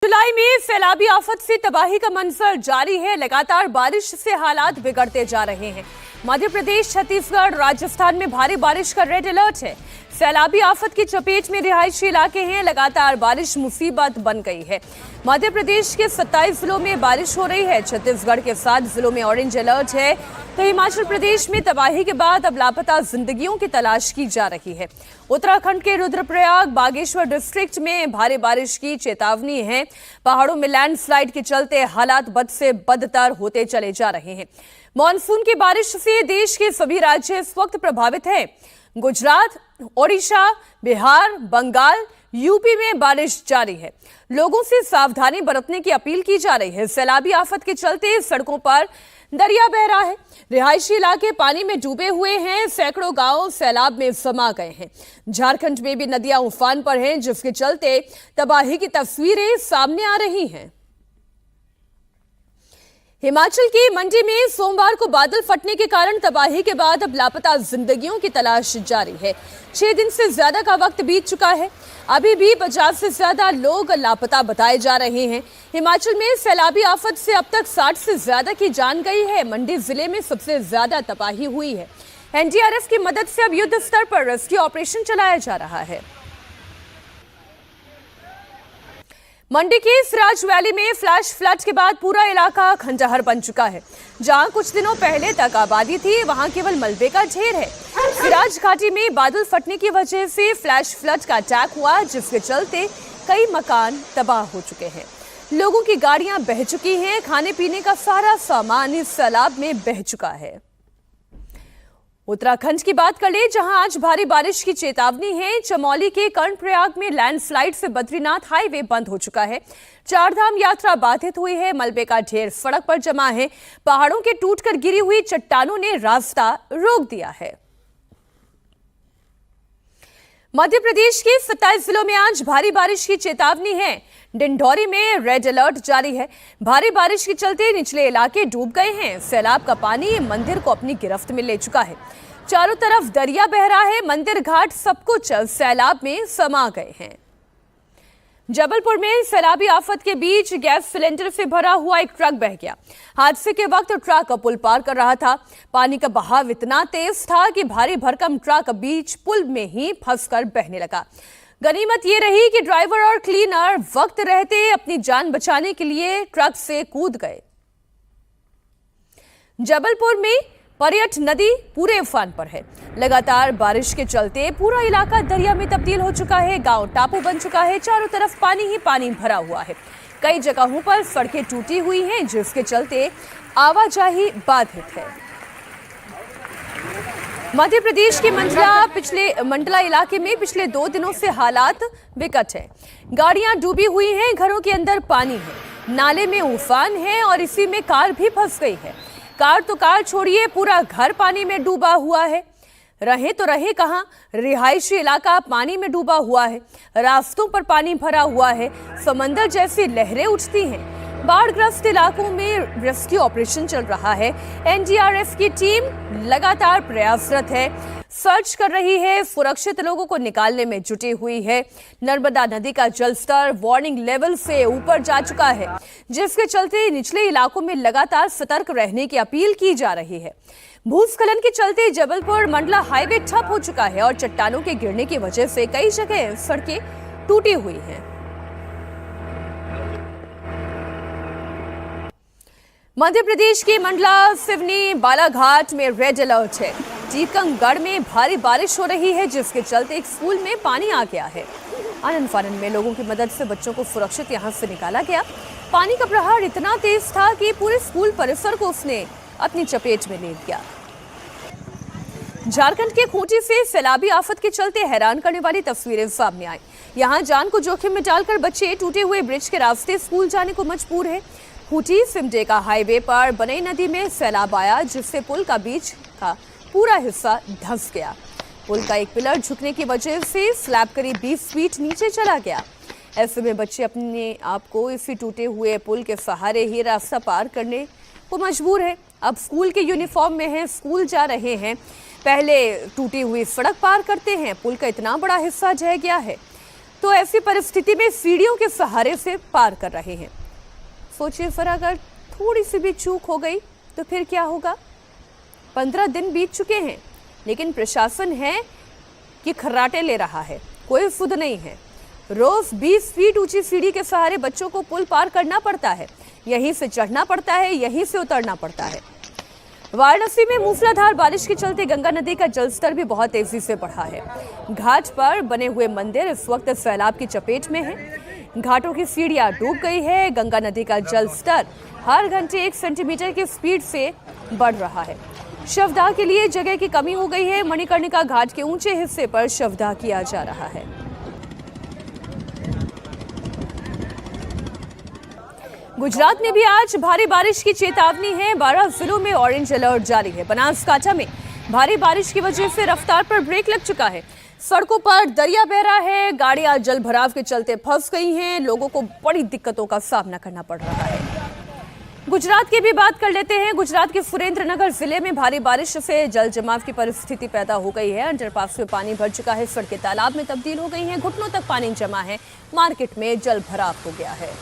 जुलाई में सैलाबी आफत से तबाही का मंजर जारी है। लगातार बारिश से हालात बिगड़ते जा रहे हैं। मध्य प्रदेश, छत्तीसगढ़, राजस्थान में भारी बारिश का रेड अलर्ट है। सैलाबी आफत की चपेट में रिहायशी इलाके हैं। लगातार बारिश मुसीबत बन गई है। मध्य प्रदेश के 27 जिलों में बारिश हो रही है। छत्तीसगढ़ के 7 जिलों में ऑरेंज अलर्ट है। तो हिमाचल प्रदेश में तबाही के बाद अब लापता जिंदगियों की तलाश की जा रही है। उत्तराखंड के रुद्रप्रयाग, बागेश्वर डिस्ट्रिक्ट में भारी बारिश की चेतावनी है। पहाड़ों में लैंडस्लाइड के चलते हालात बद से बदतर होते चले जा रहे हैं। मॉनसून की बारिश से देश के सभी राज्य इस वक्त प्रभावित हैं। गुजरात, ओडिशा, बिहार, बंगाल, यूपी में बारिश जारी है। लोगों से सावधानी बरतने की अपील की जा रही है। सैलाबी आफत के चलते सड़कों पर दरिया बह रहा है। रिहायशी इलाके पानी में डूबे हुए हैं। सैकड़ों गांव सैलाब में समा गए हैं। झारखंड में भी नदियां उफान पर हैं, जिसके चलते तबाही की तस्वीरें सामने आ रही हैं। हिमाचल की मंडी में सोमवार को बादल फटने के कारण तबाही के बाद अब लापता जिंदगियों की तलाश जारी है। 6 दिन से ज्यादा का वक्त बीत चुका है। अभी भी 50 से ज्यादा लोग लापता बताए जा रहे हैं। हिमाचल में सैलाबी आफत से अब तक 60 से ज्यादा की जान गई है। मंडी जिले में सबसे ज्यादा तबाही हुई है। एनडीआरएफ की मदद से अब युद्ध स्तर पर रेस्क्यू ऑपरेशन चलाया जा रहा है। मंडी की सिराज वैली में फ्लैश फ्लड के बाद पूरा इलाका खंडहर बन चुका है। जहां कुछ दिनों पहले तक आबादी थी, वहां केवल मलबे का ढेर है। सिराज घाटी में बादल फटने की वजह से फ्लैश फ्लड का अटैक हुआ, जिसके चलते कई मकान तबाह हो चुके हैं। लोगों की गाड़ियां बह चुकी हैं। खाने पीने का सारा सामान इस सैलाब में बह चुका है। उत्तराखंड की बात कर ले, जहां आज भारी बारिश की चेतावनी है। चमोली के कर्णप्रयाग में लैंडस्लाइड से बद्रीनाथ हाईवे बंद हो चुका है। चारधाम यात्रा बाधित हुई है। मलबे का ढेर सड़क पर जमा है। पहाड़ों के टूटकर गिरी हुई चट्टानों ने रास्ता रोक दिया है। मध्य प्रदेश के 27 जिलों में आज भारी बारिश की चेतावनी है। डिंडौरी में रेड अलर्ट जारी है। भारी बारिश के चलते निचले इलाके डूब गए हैं। सैलाब का पानी मंदिर को अपनी गिरफ्त में ले चुका है। चारों तरफ दरिया बह रहा है। मंदिर घाट सब कुछ सैलाब में समा गए हैं। जबलपुर में सैलाबी आफत के बीच गैस सिलेंडर से भरा हुआ एक ट्रक बह गया। हादसे के वक्त ट्रक पुल पार कर रहा था। पानी का बहाव इतना तेज था कि भारी भरकम ट्रक बीच पुल में ही फंसकर बहने लगा। गनीमत ये रही कि ड्राइवर और क्लीनर वक्त रहते अपनी जान बचाने के लिए ट्रक से कूद गए। जबलपुर में पर्यट नदी पूरे उफान पर है। लगातार बारिश के चलते पूरा इलाका दरिया में तब्दील हो चुका है। गांव टापू बन चुका है। चारों तरफ पानी ही पानी भरा हुआ है। कई जगहों पर सड़कें टूटी हुई हैं, जिसके चलते आवाजाही बाधित है। मध्य प्रदेश के मंडला इलाके में पिछले 2 दिनों से हालात विकट है। गाड़ियां डूबी हुई हैं। घरों के अंदर पानी है। नाले में उफान है और इसी में कार भी फंस गई है। कार तो कार छोड़िए, पूरा घर पानी में डूबा हुआ है। रहे तो रहे कहां, रिहायशी इलाका पानी में डूबा हुआ है। रास्तों पर पानी भरा हुआ है। समंदर जैसी लहरें उठती हैं। बाढ़ग्रस्त इलाकों में रेस्क्यू ऑपरेशन चल रहा है। एनडीआरएफ की टीम लगातार प्रयासरत है, सर्च कर रही है, सुरक्षित लोगों को निकालने में जुटी हुई है। नर्मदा नदी का जलस्तर वार्निंग लेवल से ऊपर जा चुका है, जिसके चलते निचले इलाकों में लगातार सतर्क रहने की अपील की जा रही है। भूस्खलन के चलते जबलपुर मंडला हाईवे ठप हो चुका है और चट्टानों के गिरने की वजह से कई जगह सड़कें टूटी हुई हैं। मध्य प्रदेश के मंडला, सिवनी, बालाघाट में रेड अलर्ट है। टीकमगढ़ में भारी बारिश हो रही है, जिसके चलते एक स्कूल में पानी आ गया है। आनंद फानन में लोगों की मदद से बच्चों को सुरक्षित यहां से निकाला गया। पानी का प्रवाह इतना तेज था कि पूरे स्कूल परिसर को उसने अपनी चपेट में ले लिया। झारखंड के खूंटी से सैलाबी आफत के चलते हैरान करने वाली तस्वीरें सामने आई। यहां जान को जोखिम में डालकर बच्चे टूटे हुए ब्रिज के रास्ते स्कूल जाने को मजबूर है। खूंटी सिमडेगा हाईवे पर बनई नदी में सैलाब आया, जिससे पुल का बीच का पूरा हिस्सा धंस गया। पुल का एक पिलर झुकने की वजह से स्लैब करीब 20 फीट नीचे चला गया। ऐसे में बच्चे अपने आप को इसी टूटे हुए पुल के सहारे ही रास्ता पार करने को मजबूर है। अब स्कूल के यूनिफॉर्म में हैं, स्कूल जा रहे हैं। पहले टूटी हुई सड़क पार करते हैं। पुल का इतना बड़ा हिस्सा ढह गया है। तो ऐसी परिस्थिति में सीढ़ियों के सहारे से पार कर रहे हैं। सोचिए फिर अगर थोड़ी सी भी चूक हो गई तो फिर क्या होगा। 15 दिन बीत चुके हैं, लेकिन प्रशासन है कि खर्राटे ले रहा है, कोई सुध नहीं है। रोज 20 फीट ऊंची सीढ़ी के सहारे बच्चों को पुल पार करना पड़ता है, यहीं से चढ़ना पड़ता है, यहीं से उतरना पड़ता है। वाराणसी में मूसलाधार बारिश के चलते गंगा नदी का जलस्तर भी बहुत तेजी से बढ़ा है। घाट पर बने हुए मंदिर इस वक्त सैलाब की चपेट में है। घाटों की सीढ़ियां डूब गई है। गंगा नदी का जलस्तर हर घंटे 1 सेंटीमीटर की स्पीड से बढ़ रहा है। शवदाह के लिए जगह की कमी हो गई है। मणिकर्णिका घाट के ऊंचे हिस्से पर शवदाह किया जा रहा है। गुजरात में भी आज भारी बारिश की चेतावनी है। 12 जिलों में ऑरेंज अलर्ट जारी है। बनासकांठा में भारी बारिश की वजह से रफ्तार पर ब्रेक लग चुका है। सड़कों पर दरिया बह रहा है। गाड़ियां जल भराव के चलते फंस गई हैं। लोगों को बड़ी दिक्कतों का सामना करना पड़ रहा है। गुजरात की भी बात कर लेते हैं। गुजरात के सुरेंद्रनगर जिले में भारी बारिश से जल जमाव की परिस्थिति पैदा हो गई है। अंडरपास में पानी भर चुका है। सड़कें तालाब में तब्दील हो गई हैं। घुटनों तक पानी जमा है। मार्केट में जल भराव हो गया है।